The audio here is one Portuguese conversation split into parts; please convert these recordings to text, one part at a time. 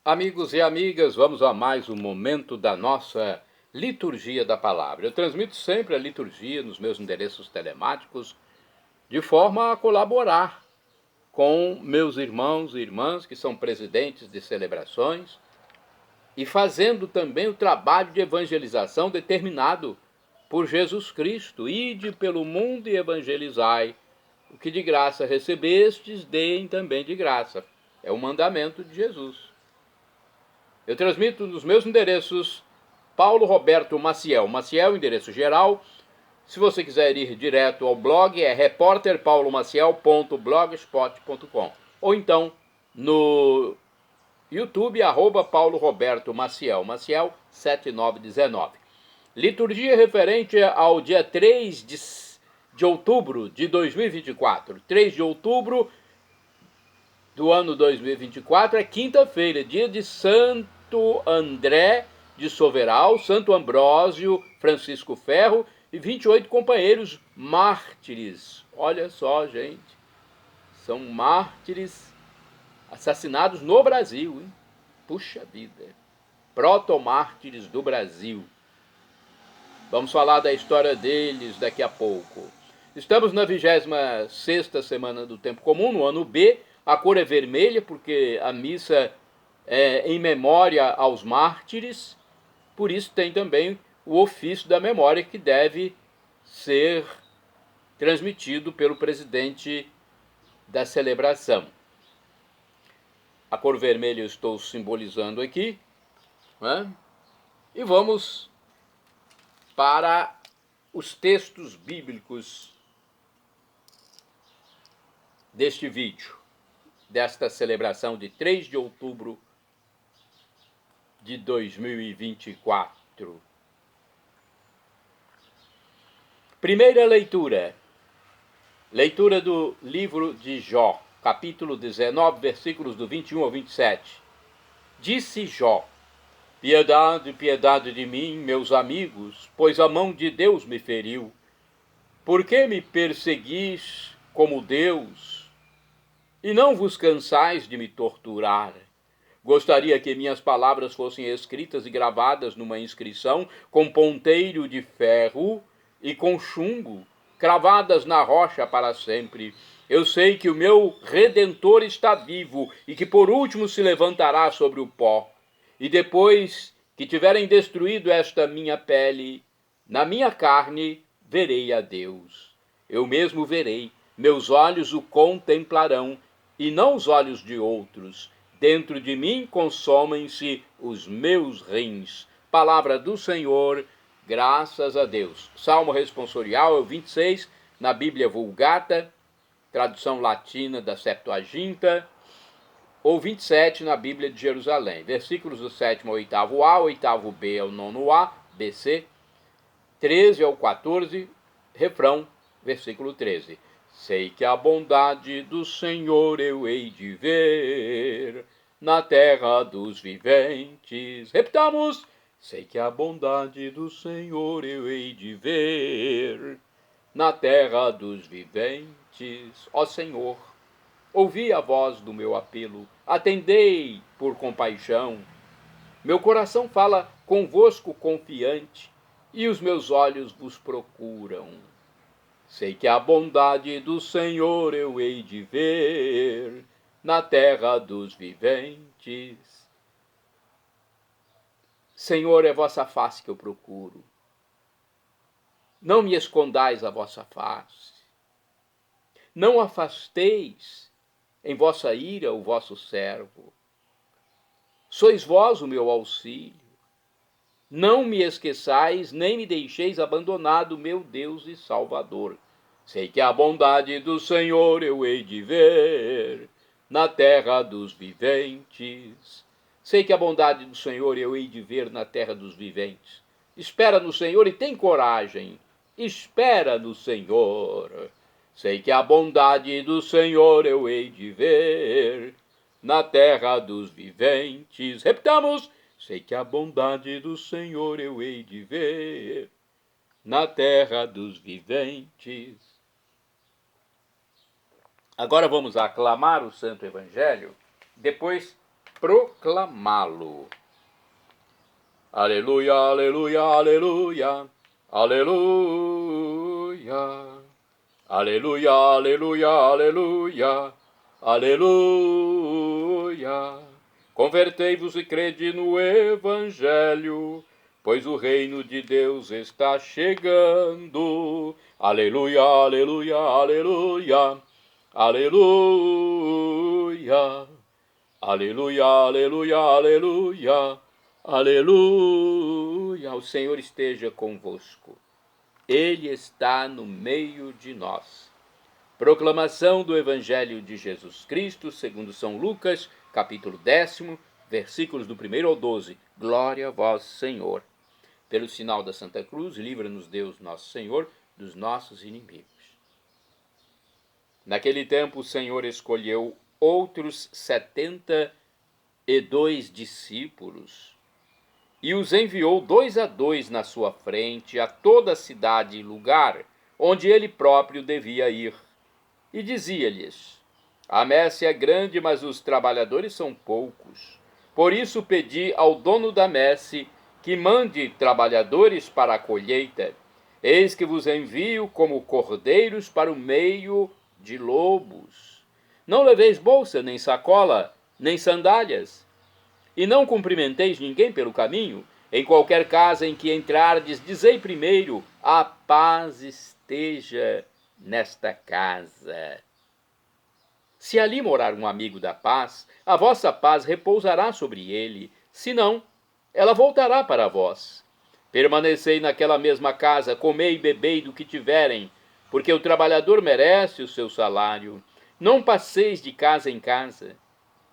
Amigos e amigas, vamos a mais um momento da nossa liturgia da palavra. Eu transmito sempre a liturgia nos meus endereços telemáticos de forma a colaborar com meus irmãos e irmãs que são presidentes de celebrações e fazendo também o trabalho de evangelização determinado por Jesus Cristo. Ide pelo mundo e evangelizai. O que de graça recebestes, deem também de graça. É o mandamento de Jesus. Eu transmito nos meus endereços Paulo Roberto Maciel. Maciel, endereço geral. Se você quiser ir direto ao blog, é repórterpaulomaciel.blogspot.com. Ou então no YouTube, Paulo Roberto Maciel, Maciel 7919. Liturgia referente ao dia 3 de outubro de 2024. 3 de outubro do ano 2024 é quinta-feira, dia de Santo André de Soveral, Santo Ambrósio, Francisco Ferro e 28 companheiros mártires. Olha só, gente, são mártires assassinados no Brasil, hein? Puxa vida, protomártires do Brasil. Vamos falar da história deles daqui a pouco. Estamos na 26ª semana do Tempo Comum, no ano B. A cor é vermelha porque a missa é em memória aos mártires. Por isso tem também o ofício da memória que deve ser transmitido pelo presidente da celebração. A cor vermelha eu estou simbolizando aqui, né? E vamos para os textos bíblicos deste vídeo, desta celebração de 3 de outubro de 2024. Primeira leitura. Leitura do livro de Jó, capítulo 19, versículos do 21 ao 27. Disse Jó: Piedade, piedade de mim, meus amigos, pois a mão de Deus me feriu. Por que me perseguis como Deus, e não vos cansais de me torturar? Gostaria que minhas palavras fossem escritas e gravadas numa inscrição com ponteiro de ferro e com chumbo, cravadas na rocha para sempre. Eu sei que o meu Redentor está vivo e que por último se levantará sobre o pó. E depois que tiverem destruído esta minha pele, na minha carne verei a Deus. Eu mesmo verei, meus olhos o contemplarão, e não os olhos de outros. Dentro de mim consomem-se os meus rins. Palavra do Senhor, graças a Deus. Salmo responsorial é o 26, na Bíblia Vulgata, tradução latina da Septuaginta, ou 27 na Bíblia de Jerusalém. Versículos do 7º ao 8º A, 8º B ao 9º A, BC, 13 ao 14, refrão, versículo 13. Sei que a bondade do Senhor eu hei de ver na terra dos viventes. Repitamos. Sei que a bondade do Senhor eu hei de ver na terra dos viventes. Ó Senhor, ouvi a voz do meu apelo, atendei por compaixão. Meu coração fala convosco confiante, e os meus olhos vos procuram. Sei que a bondade do Senhor eu hei de ver na terra dos viventes. Senhor, é vossa face que eu procuro. Não me escondais a vossa face. Não afasteis em vossa ira o vosso servo. Sois vós o meu auxílio. Não me esqueçais, nem me deixeis abandonado, meu Deus e Salvador. Sei que a bondade do Senhor eu hei de ver na terra dos viventes. Sei que a bondade do Senhor eu hei de ver na terra dos viventes. Espera no Senhor e tem coragem. Espera no Senhor. Sei que a bondade do Senhor eu hei de ver na terra dos viventes. Repitamos. Sei que a bondade do Senhor eu hei de ver na terra dos viventes. Agora vamos aclamar o Santo Evangelho, depois proclamá-lo. Aleluia, aleluia, aleluia, aleluia. Aleluia, aleluia, aleluia, aleluia. Convertei-vos e crede no Evangelho, pois o reino de Deus está chegando. Aleluia, aleluia, aleluia, aleluia. Aleluia, aleluia, aleluia, aleluia. O Senhor esteja convosco. Ele está no meio de nós. Proclamação do Evangelho de Jesus Cristo, segundo São Lucas, capítulo 10, versículos do 1 ao 12. Glória a vós, Senhor. Pelo sinal da Santa Cruz, livra-nos Deus, nosso Senhor, dos nossos inimigos. Naquele tempo, o Senhor escolheu outros 72 discípulos, e os enviou 2 a 2 na sua frente a toda a cidade e lugar onde ele próprio devia ir. E dizia-lhes: a messe é grande, mas os trabalhadores são poucos. Por isso pedi ao dono da messe que mande trabalhadores para a colheita. Eis que vos envio como cordeiros para o meio de lobos. Não leveis bolsa, nem sacola, nem sandálias. E não cumprimenteis ninguém pelo caminho. Em qualquer casa em que entrardes, dizei primeiro: a paz esteja nesta casa. Se ali morar um amigo da paz, a vossa paz repousará sobre ele. Se não, ela voltará para vós. Permanecei naquela mesma casa, comei e bebei do que tiverem, porque o trabalhador merece o seu salário. Não passeis de casa em casa.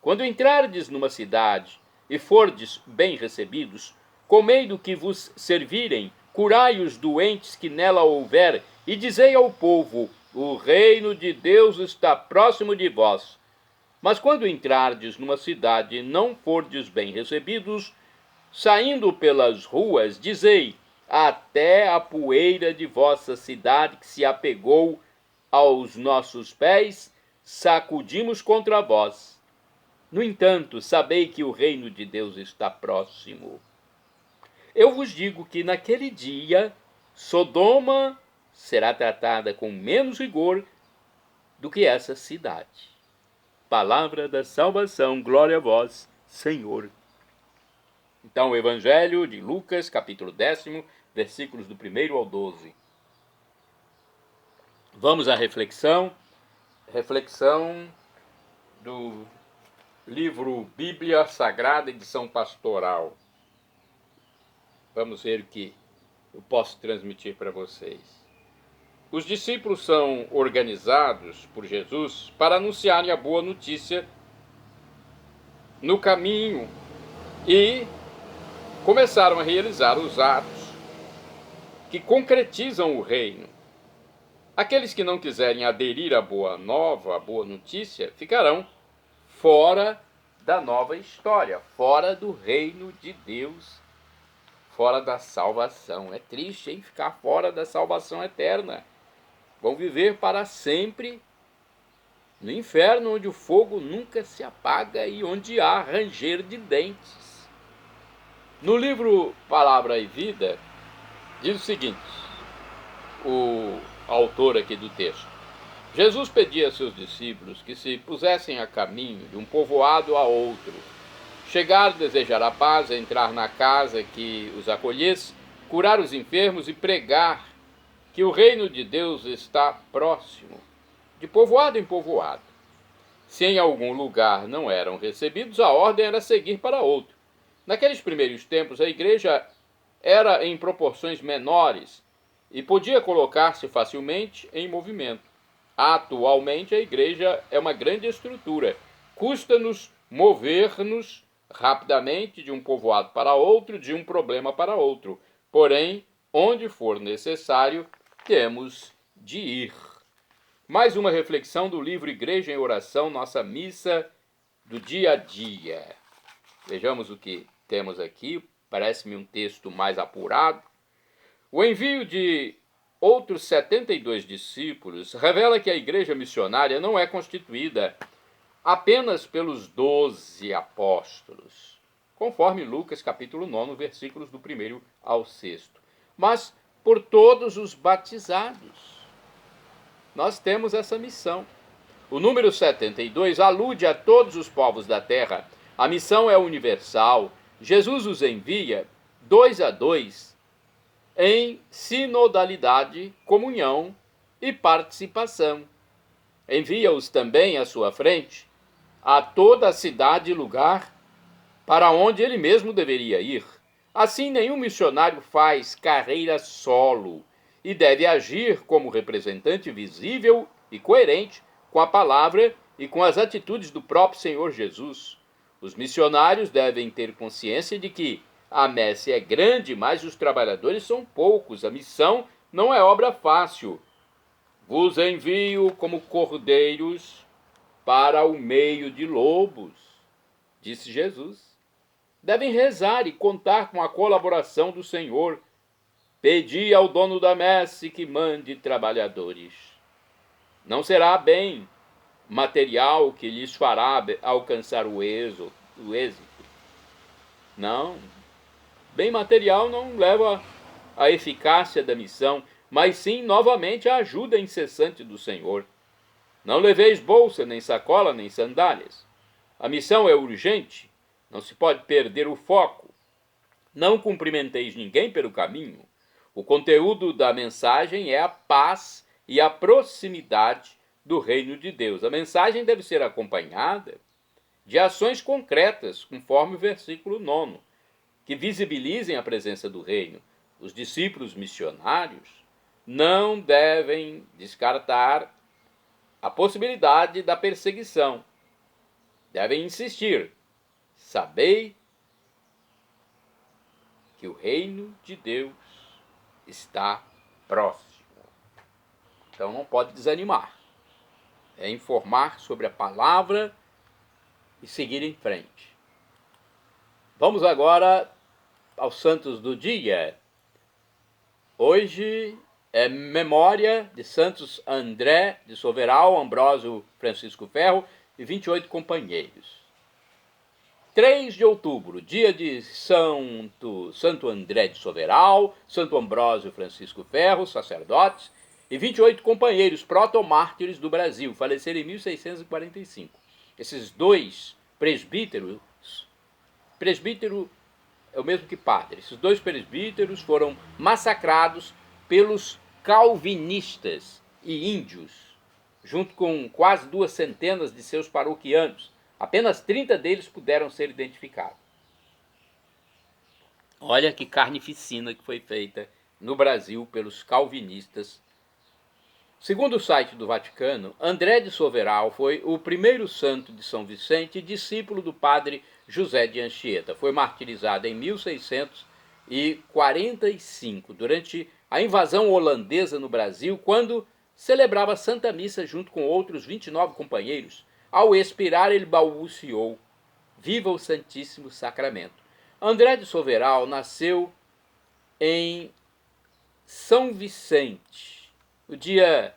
Quando entrardes numa cidade e fordes bem recebidos, comei do que vos servirem, curai os doentes que nela houver, e dizei ao povo: o reino de Deus está próximo de vós. Mas quando entrardes numa cidade e não fordes bem recebidos, saindo pelas ruas, dizei: até a poeira de vossa cidade que se apegou aos nossos pés, sacudimos contra vós. No entanto, sabei que o reino de Deus está próximo. Eu vos digo que naquele dia, Sodoma será tratada com menos rigor do que essa cidade. Palavra da salvação, glória a vós, Senhor. Então, o Evangelho de Lucas, capítulo 10, versículos do 1 ao 12. Vamos à reflexão do livro Bíblia Sagrada, edição pastoral. Vamos ver o que eu posso transmitir para vocês. Os discípulos são organizados por Jesus para anunciarem a boa notícia no caminho e começaram a realizar os atos que concretizam o reino. Aqueles que não quiserem aderir à boa nova, à boa notícia, ficarão fora da nova história, fora do reino de Deus, fora da salvação. É triste, hein? Ficar fora da salvação eterna. Vão viver para sempre no inferno, onde o fogo nunca se apaga e onde há ranger de dentes. No livro Palavra e Vida, diz o seguinte, o autor aqui do texto: Jesus pedia a seus discípulos que se pusessem a caminho de um povoado a outro, chegar, desejar a paz, entrar na casa que os acolhesse, curar os enfermos e pregar que o reino de Deus está próximo, de povoado em povoado. Se em algum lugar não eram recebidos, a ordem era seguir para outro. Naqueles primeiros tempos, a igreja era em proporções menores e podia colocar-se facilmente em movimento. Atualmente, a igreja é uma grande estrutura. Custa-nos mover-nos rapidamente de um povoado para outro, de um problema para outro. Porém, onde for necessário, temos de ir. Mais uma reflexão do livro Igreja em Oração, nossa missa do dia a dia. Vejamos o que temos aqui. Parece-me um texto mais apurado. O envio de outros 72 discípulos revela que a igreja missionária não é constituída apenas pelos 12 apóstolos, conforme Lucas capítulo 9, versículos do 1º ao 6º, mas por todos os batizados. Nós temos essa missão. O número 72 alude a todos os povos da terra. A missão é universal. Jesus os envia 2 a 2 em sinodalidade, comunhão e participação. Envia-os também à sua frente a toda a cidade e lugar para onde ele mesmo deveria ir. Assim, nenhum missionário faz carreira solo e deve agir como representante visível e coerente com a palavra e com as atitudes do próprio Senhor Jesus. Os missionários devem ter consciência de que a messe é grande, mas os trabalhadores são poucos. A missão não é obra fácil. Vos envio como cordeiros para o meio de lobos, disse Jesus. Devem rezar e contar com a colaboração do Senhor. Pedi ao dono da messe que mande trabalhadores. Não será bem material que lhes fará alcançar o êxito. Não. Bem material não leva à eficácia da missão, mas sim, novamente, a ajuda incessante do Senhor. Não leveis bolsa, nem sacola, nem sandálias. A missão é urgente, não se pode perder o foco. Não cumprimenteis ninguém pelo caminho. O conteúdo da mensagem é a paz e a proximidade do reino de Deus. A mensagem deve ser acompanhada de ações concretas, conforme o versículo 9, que visibilizem a presença do reino. Os discípulos missionários não devem descartar a possibilidade da perseguição. Devem insistir. Sabei que o reino de Deus está próximo. Então não pode desanimar. É informar sobre a palavra e seguir em frente. Vamos agora aos santos do dia. Hoje é memória de Santos André de Soveral, Ambrósio Francisco Ferro e 28 companheiros. 3 de outubro, dia de Santo André de Soveral, Santo Ambrósio Francisco Ferro, sacerdotes, e 28 companheiros protomártires do Brasil, faleceram em 1645. Esses dois presbíteros, presbítero é o mesmo que padre, esses dois presbíteros foram massacrados pelos calvinistas e índios, junto com quase 200 de seus paroquianos. Apenas 30 deles puderam ser identificados. Olha que carnificina que foi feita no Brasil pelos calvinistas. Segundo o site do Vaticano, André de Soveral foi o primeiro santo de São Vicente e discípulo do padre José de Anchieta. Foi martirizado em 1645, durante a invasão holandesa no Brasil, quando celebrava a Santa Missa junto com outros 29 companheiros. Ao expirar, ele balbuciou: viva o Santíssimo Sacramento. André de Soveral nasceu em São Vicente, no dia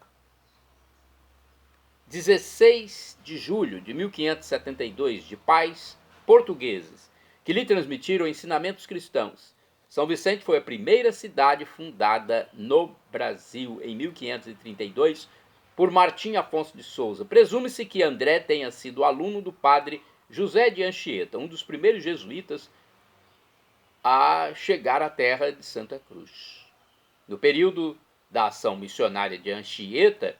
16 de julho de 1572, de pais portugueses, que lhe transmitiram ensinamentos cristãos. São Vicente foi a primeira cidade fundada no Brasil em 1532 por Martim Afonso de Souza. Presume-se que André tenha sido aluno do padre José de Anchieta, um dos primeiros jesuítas a chegar à terra de Santa Cruz. No período da ação missionária de Anchieta,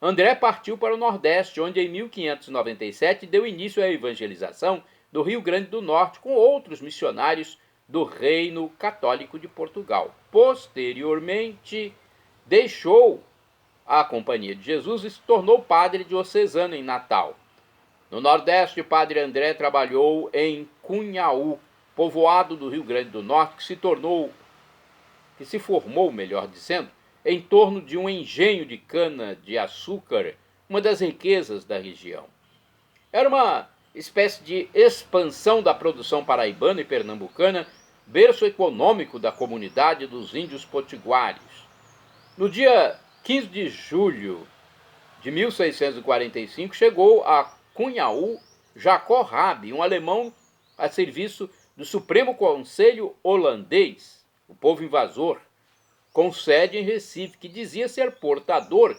André partiu para o Nordeste, onde em 1597 deu início à evangelização do Rio Grande do Norte com outros missionários do Reino Católico de Portugal. Posteriormente, deixou a Companhia de Jesus e se tornou padre diocesano em Natal. No Nordeste, o padre André trabalhou em Cunhaú, povoado do Rio Grande do Norte, que se formou, melhor dizendo, em torno de um engenho de cana-de-açúcar, uma das riquezas da região. Era uma espécie de expansão da produção paraibana e pernambucana, berço econômico da comunidade dos índios potiguares. No dia 15 de julho de 1645, chegou a Cunhaú Jacob Rabe, um alemão a serviço do Supremo Conselho holandês, o povo invasor, com sede em Recife, que dizia ser portador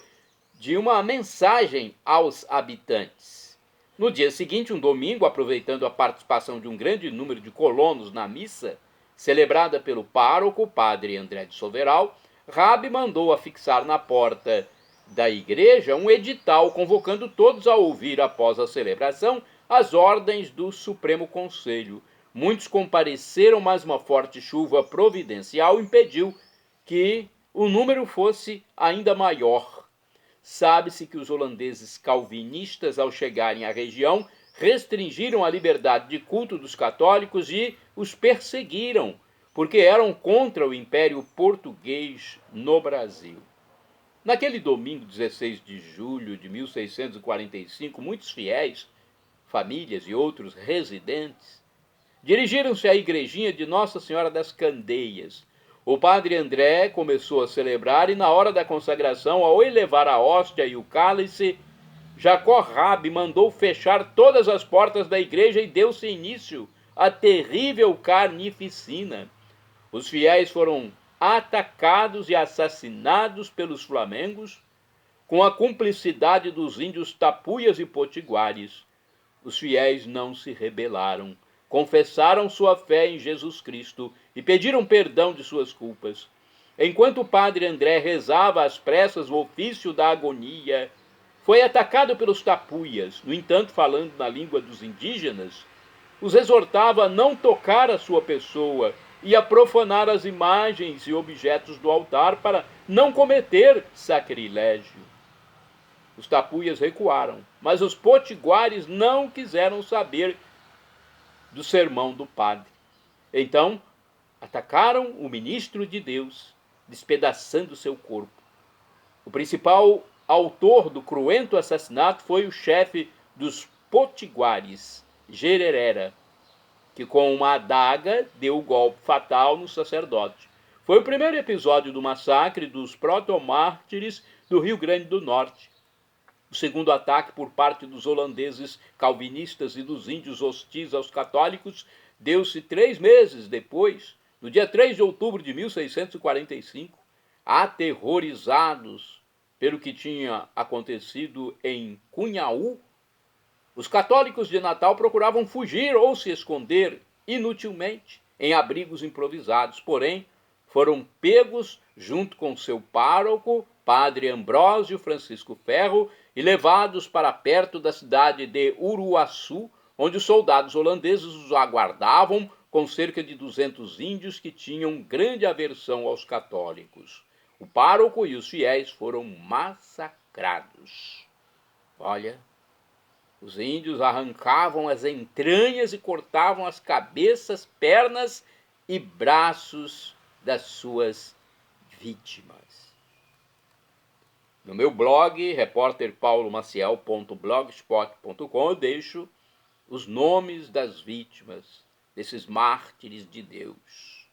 de uma mensagem aos habitantes. No dia seguinte, um domingo, aproveitando a participação de um grande número de colonos na missa, celebrada pelo pároco, padre André de Soveral, Rabe mandou afixar na porta da igreja um edital convocando todos a ouvir, após a celebração, as ordens do Supremo Conselho. Muitos compareceram, mas uma forte chuva providencial impediu que o número fosse ainda maior. Sabe-se que os holandeses calvinistas, ao chegarem à região, restringiram a liberdade de culto dos católicos e os perseguiram, porque eram contra o Império Português no Brasil. Naquele domingo, 16 de julho de 1645, muitos fiéis, famílias e outros residentes, dirigiram-se à igrejinha de Nossa Senhora das Candeias. O padre André começou a celebrar e, na hora da consagração, ao elevar a hóstia e o cálice, Jacob Rabe mandou fechar todas as portas da igreja e deu-se início à terrível carnificina. Os fiéis foram atacados e assassinados pelos flamengos, com a cumplicidade dos índios tapuias e potiguares. Os fiéis não se rebelaram, confessaram sua fé em Jesus Cristo e pediram perdão de suas culpas. Enquanto o padre André rezava às pressas o ofício da agonia, foi atacado pelos tapuias. No entanto, falando na língua dos indígenas, os exortava a não tocar a sua pessoa e a profanar as imagens e objetos do altar para não cometer sacrilégio. Os tapuias recuaram, mas os potiguares não quiseram saber do sermão do padre. Então, atacaram o ministro de Deus, despedaçando seu corpo. O principal autor do cruento assassinato foi o chefe dos potiguares, Gererera, que com uma adaga deu o golpe fatal no sacerdote. Foi o primeiro episódio do massacre dos protomártires do Rio Grande do Norte. O segundo ataque por parte dos holandeses calvinistas e dos índios hostis aos católicos deu-se 3 meses depois, no dia 3 de outubro de 1645, aterrorizados pelo que tinha acontecido em Cunhaú. Os católicos de Natal procuravam fugir ou se esconder inutilmente em abrigos improvisados, porém foram pegos junto com seu pároco, padre Ambrósio Francisco Ferro, e levados para perto da cidade de Uruaçu, onde os soldados holandeses os aguardavam com cerca de 200 índios que tinham grande aversão aos católicos. O pároco e os fiéis foram massacrados. Olha, os índios arrancavam as entranhas e cortavam as cabeças, pernas e braços das suas vítimas. No meu blog, repórterpaulomaciel.blogspot.com, eu deixo os nomes das vítimas desses mártires de Deus,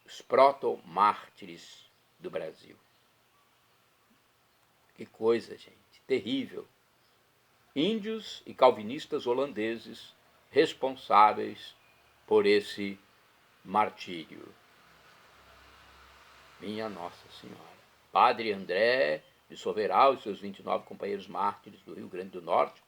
os proto-mártires do Brasil. Que coisa, gente, terrível. Índios e calvinistas holandeses responsáveis por esse martírio. Minha Nossa Senhora. Padre André de Soveral e seus 29 companheiros mártires do Rio Grande do Norte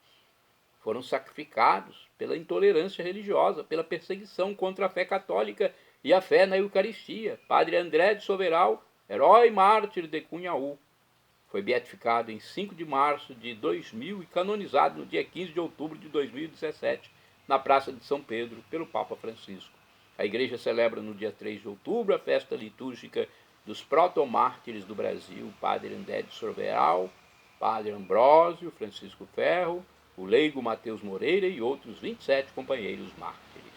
foram sacrificados pela intolerância religiosa, pela perseguição contra a fé católica e a fé na Eucaristia. Padre André de Soveral, herói mártir de Cunhaú, foi beatificado em 5 de março de 2000 e canonizado no dia 15 de outubro de 2017, na Praça de São Pedro, pelo Papa Francisco. A igreja celebra no dia 3 de outubro a festa litúrgica dos protomártires do Brasil, Padre André de Soveral, Padre Ambrósio Francisco Ferro, o leigo Mateus Moreira e outros 27 companheiros mártires.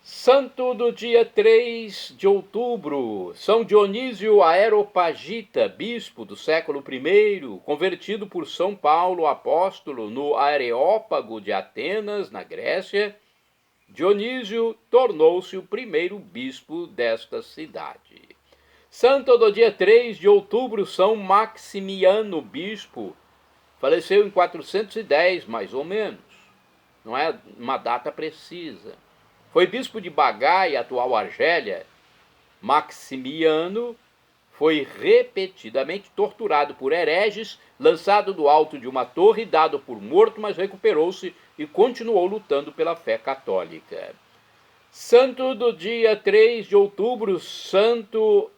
Santo do dia 3 de outubro, São Dionísio Areopagita, bispo do século I, convertido por São Paulo apóstolo no Areópago de Atenas, na Grécia. Dionísio tornou-se o primeiro bispo desta cidade. Santo do dia 3 de outubro, São Maximiano, bispo, faleceu em 410, mais ou menos. Não é uma data precisa. Foi bispo de Bagai, atual Argélia. Maximiano foi repetidamente torturado por hereges, lançado do alto de uma torre, dado por morto, mas recuperou-se e continuou lutando pela fé católica. Santo do dia 3 de outubro, Santo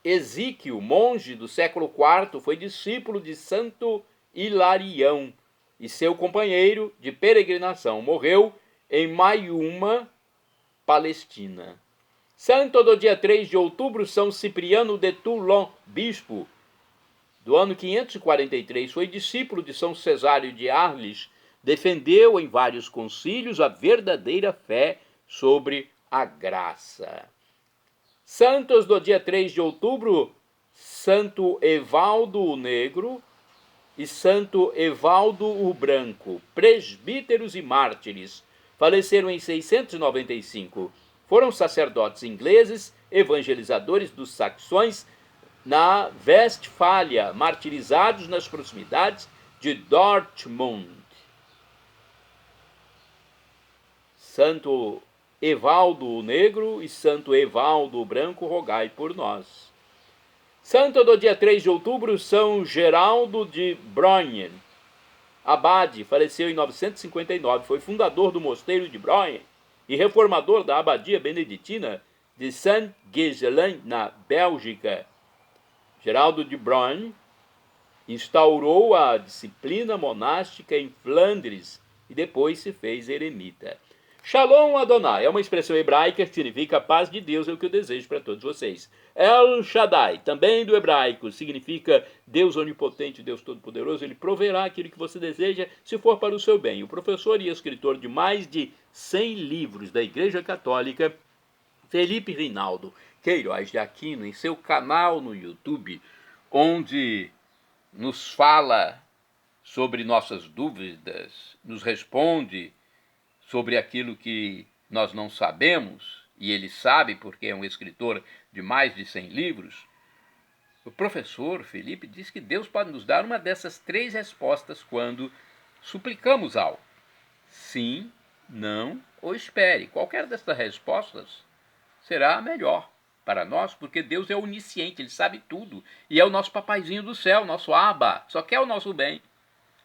Exíquio, monge do século IV, foi discípulo de Santo Hilarião e seu companheiro de peregrinação. Morreu em Maiúma, Palestina. Santo do dia 3 de outubro, São Cipriano de Toulon, bispo do ano 543, foi discípulo de São Cesário de Arles, defendeu em vários concílios a verdadeira fé sobre a graça. Santos do dia 3 de outubro, Santo Evaldo o Negro e Santo Evaldo o Branco, presbíteros e mártires, faleceram em 695. Foram sacerdotes ingleses, evangelizadores dos saxões na Westfália, martirizados nas proximidades de Dortmund. Santo Evaldo o Negro e Santo Evaldo o Branco, rogai por nós. Santo do dia 3 de outubro, São Geraldo de Brogne, abade, faleceu em 959, foi fundador do mosteiro de Brogne e reformador da abadia beneditina de Saint-Ghislain, na Bélgica. Geraldo de Brogne instaurou a disciplina monástica em Flandres e depois se fez eremita. Shalom Adonai é uma expressão hebraica que significa paz de Deus, é o que eu desejo para todos vocês. El Shaddai, também do hebraico, significa Deus onipotente, Deus todo-poderoso. Ele proverá aquilo que você deseja, se for para o seu bem. O professor e escritor de mais de 100 livros da Igreja Católica, Felipe Rinaldo Queiroz de Aquino, em seu canal no YouTube, onde nos fala sobre nossas dúvidas, nos responde sobre aquilo que nós não sabemos, e ele sabe porque é um escritor de mais de 100 livros, o professor Felipe diz que Deus pode nos dar uma dessas 3 respostas quando suplicamos algo. Sim, não ou espere. Qualquer dessas respostas será a melhor para nós, porque Deus é onisciente, Ele sabe tudo, e é o nosso papaizinho do céu, nosso Abba, só quer o nosso bem.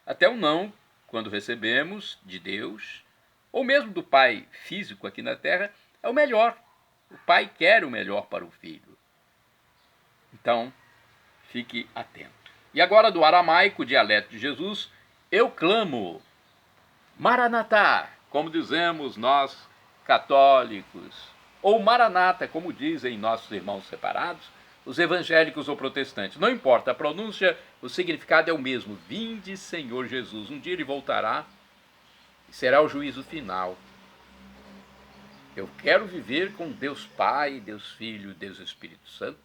Até o não, quando recebemos de Deus, ou mesmo do pai físico aqui na terra, é o melhor. O pai quer o melhor para o filho. Então, fique atento. E agora do aramaico, dialeto de Jesus, eu clamo, Maranatá, como dizemos nós católicos, ou Maranata, como dizem nossos irmãos separados, os evangélicos ou protestantes. Não importa a pronúncia, o significado é o mesmo. Vinde, Senhor Jesus. Um dia ele voltará e será o juízo final. Eu quero viver com Deus Pai, Deus Filho, Deus Espírito Santo,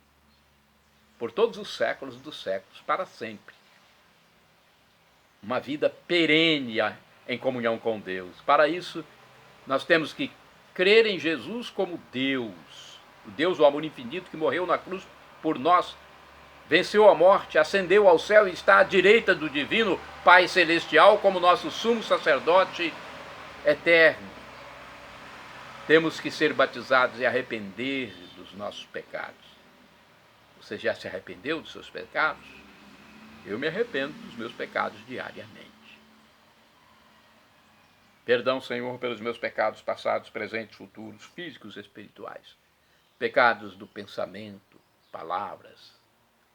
por todos os séculos dos séculos, para sempre. Uma vida perene em comunhão com Deus. Para isso, nós temos que crer em Jesus como Deus, o Deus do amor infinito que morreu na cruz por nós, venceu a morte, ascendeu ao céu e está à direita do divino Pai Celestial como nosso sumo sacerdote eterno. Temos que ser batizados e arrepender dos nossos pecados. Você já se arrependeu dos seus pecados? Eu me arrependo dos meus pecados diariamente. Perdão, Senhor, pelos meus pecados passados, presentes, futuros, físicos e espirituais. Pecados do pensamento, palavras,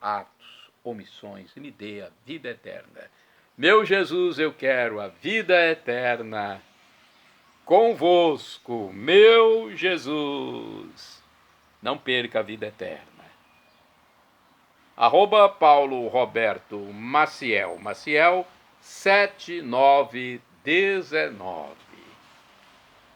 atos, omissões, e me dê a vida eterna. Meu Jesus, eu quero a vida eterna convosco, meu Jesus. Não perca a vida eterna. @Paulo Roberto Maciel, Maciel 7919.